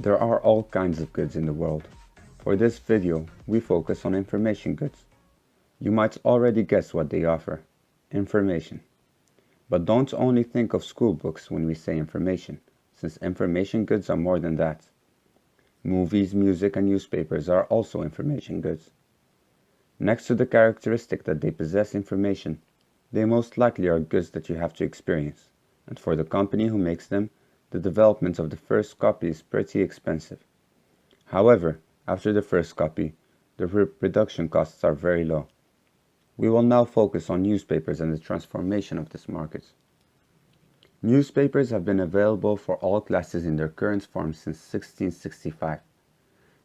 There are all kinds of goods in the world. For this video, we focus on information goods. You might already guess what they offer: information. But don't only think of school books when we say information, since information goods are more than that. Movies, music, and newspapers are also information goods. Next to the characteristic that they possess information, they most likely are goods that you have to experience, and for the company who makes them, the development of the first copy is pretty expensive. However, after the first copy, the production costs are very low. We will now focus on newspapers and the transformation of this market. Newspapers have been available for all classes in their current form since 1665.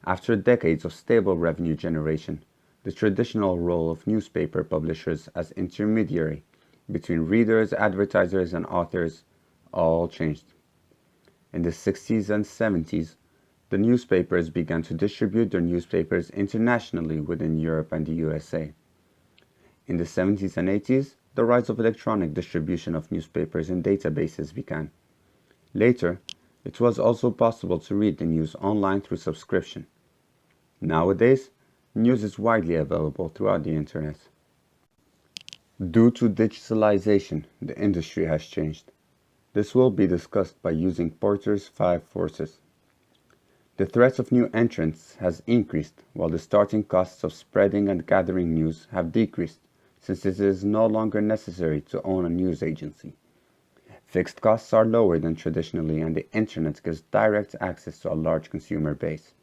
After decades of stable revenue generation, the traditional role of newspaper publishers as intermediary between readers, advertisers, and authors all changed. In the 60s and 70s, the newspapers began to distribute their newspapers internationally within Europe and the USA. In the 70s and 80s, the rise of electronic distribution of newspapers in databases began. Later, it was also possible to read the news online through subscription. Nowadays, news is widely available throughout the internet. Due to digitalization, the industry has changed. This will be discussed by using Porter's 5 forces. The threat of new entrants has increased, while the starting costs of spreading and gathering news have decreased, since it is no longer necessary to own a news agency. Fixed costs are lower than traditionally, and the internet gives direct access to a large consumer base.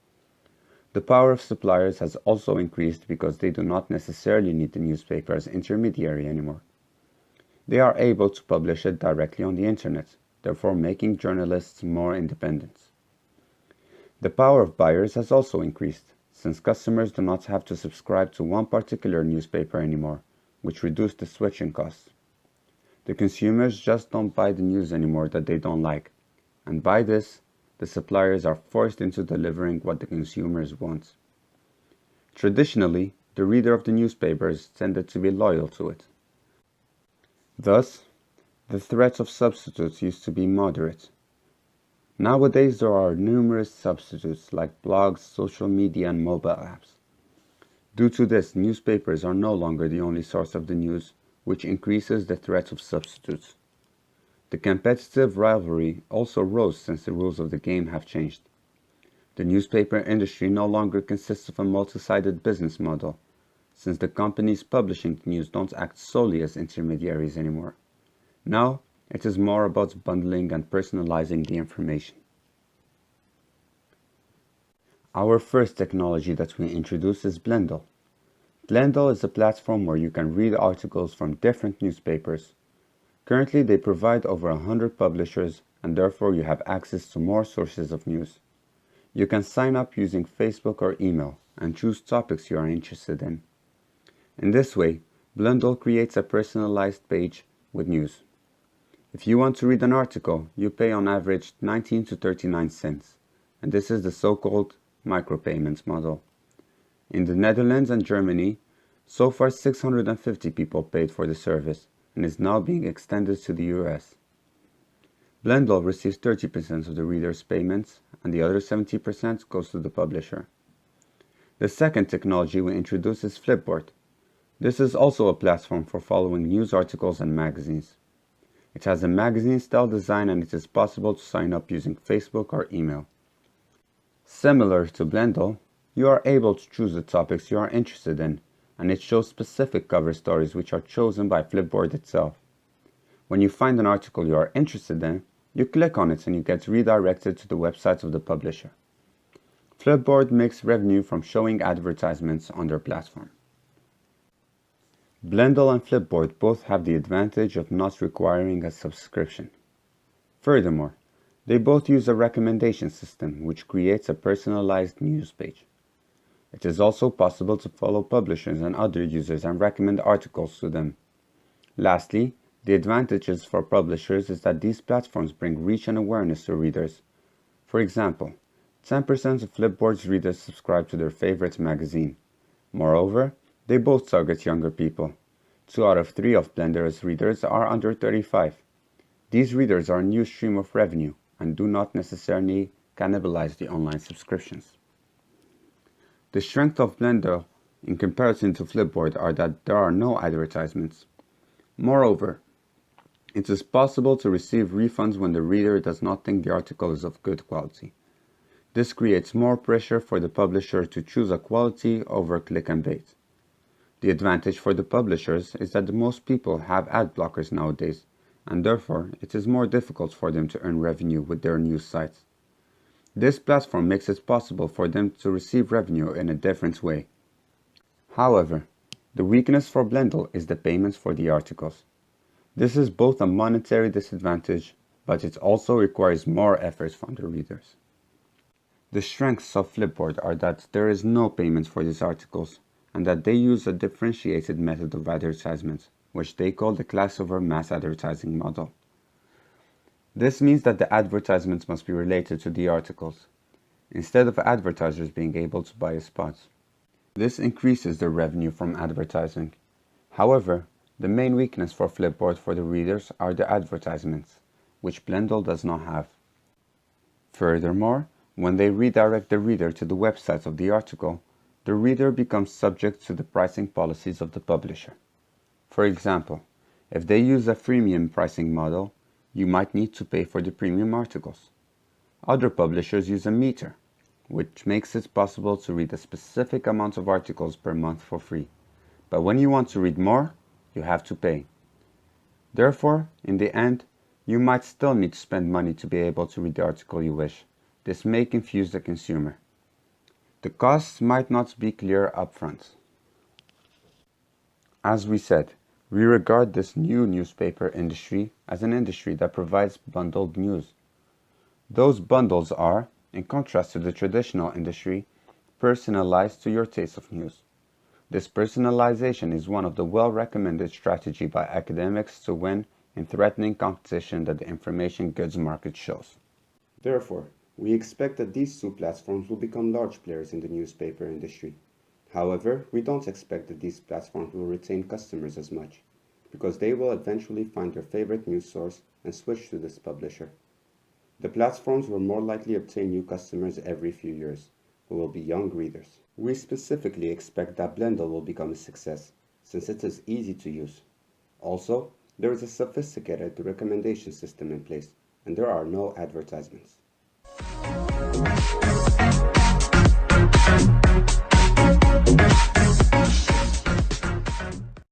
The power of suppliers has also increased because they do not necessarily need the newspaper as intermediary anymore. They are able to publish it directly on the internet, therefore making journalists more independent. The power of buyers has also increased, since customers do not have to subscribe to one particular newspaper anymore, which reduced the switching costs. The consumers just don't buy the news anymore that they don't like, and by this, the suppliers are forced into delivering what the consumers want. Traditionally, the reader of the newspapers tended to be loyal to it. Thus, the threat of substitutes used to be moderate. Nowadays, there are numerous substitutes like blogs, social media, and mobile apps. Due to this, newspapers are no longer the only source of the news, which increases the threat of substitutes. The competitive rivalry also rose since the rules of the game have changed. The newspaper industry no longer consists of a multi-sided business model, since the companies publishing the news don't act solely as intermediaries anymore. Now, it is more about bundling and personalizing the information. Our first technology that we introduce is Blendle. Blendle is a platform where you can read articles from different newspapers. Currently, they provide over 100 publishers, and therefore you have access to more sources of news. You can sign up using Facebook or email and choose topics you are interested in. In this way, Blendle creates a personalized page with news. If you want to read an article, you pay on average 19 to 39 cents, and this is the so-called micropayments model. In the Netherlands and Germany, so far 650 people paid for the service, and is now being extended to the US. Blendle receives 30% of the reader's payments, and the other 70% goes to the publisher. The second technology we introduce is Flipboard. This is also a platform for following news articles and magazines. It has a magazine-style design, and it is possible to sign up using Facebook or email. Similar to Blendle, you are able to choose the topics you are interested in, and it shows specific cover stories which are chosen by Flipboard itself. When you find an article you are interested in, you click on it and you get redirected to the website of the publisher. Flipboard makes revenue from showing advertisements on their platform. Blendle and Flipboard both have the advantage of not requiring a subscription. Furthermore, they both use a recommendation system which creates a personalized news page. It is also possible to follow publishers and other users and recommend articles to them. Lastly, the advantages for publishers is that these platforms bring reach and awareness to readers. For example, 10% of Flipboard's readers subscribe to their favorite magazine. Moreover, they both target younger people. 2 out of 3 of Blender's readers are under 35. These readers are a new stream of revenue and do not necessarily cannibalize the online subscriptions. The strength of Blendle in comparison to Flipboard are that there are no advertisements. Moreover, it is possible to receive refunds when the reader does not think the article is of good quality. This creates more pressure for the publisher to choose a quality over click and bait. The advantage for the publishers is that most people have ad blockers nowadays, and therefore it is more difficult for them to earn revenue with their news sites. This platform makes it possible for them to receive revenue in a different way. However, the weakness for Blendle is the payments for the articles. This is both a monetary disadvantage, but it also requires more effort from the readers. The strengths of Flipboard are that there is no payments for these articles, and that they use a differentiated method of advertisement, which they call the class over mass advertising model. This means that the advertisements must be related to the articles, instead of advertisers being able to buy a spot. This increases their revenue from advertising. However, the main weakness for Flipboard for the readers are the advertisements, which Blendle does not have. Furthermore, when they redirect the reader to the website of the article, the reader becomes subject to the pricing policies of the publisher. For example, if they use a freemium pricing model, you might need to pay for the premium articles. Other publishers use a meter, which makes it possible to read a specific amount of articles per month for free. But when you want to read more, you have to pay. Therefore, in the end, you might still need to spend money to be able to read the article you wish. This may confuse the consumer. The costs might not be clear upfront. As we said, we regard this new newspaper industry as an industry that provides bundled news. Those bundles are, in contrast to the traditional industry, personalized to your taste of news. This personalization is one of the well-recommended strategies by academics to win in threatening competition that the information goods market shows. Therefore, we expect that these two platforms will become large players in the newspaper industry. However, we don't expect that these platforms will retain customers as much, because they will eventually find their favorite news source and switch to this publisher. The platforms will more likely obtain new customers every few years, who will be young readers. We specifically expect that Blendle will become a success, since it is easy to use. Also, there is a sophisticated recommendation system in place, and there are no advertisements.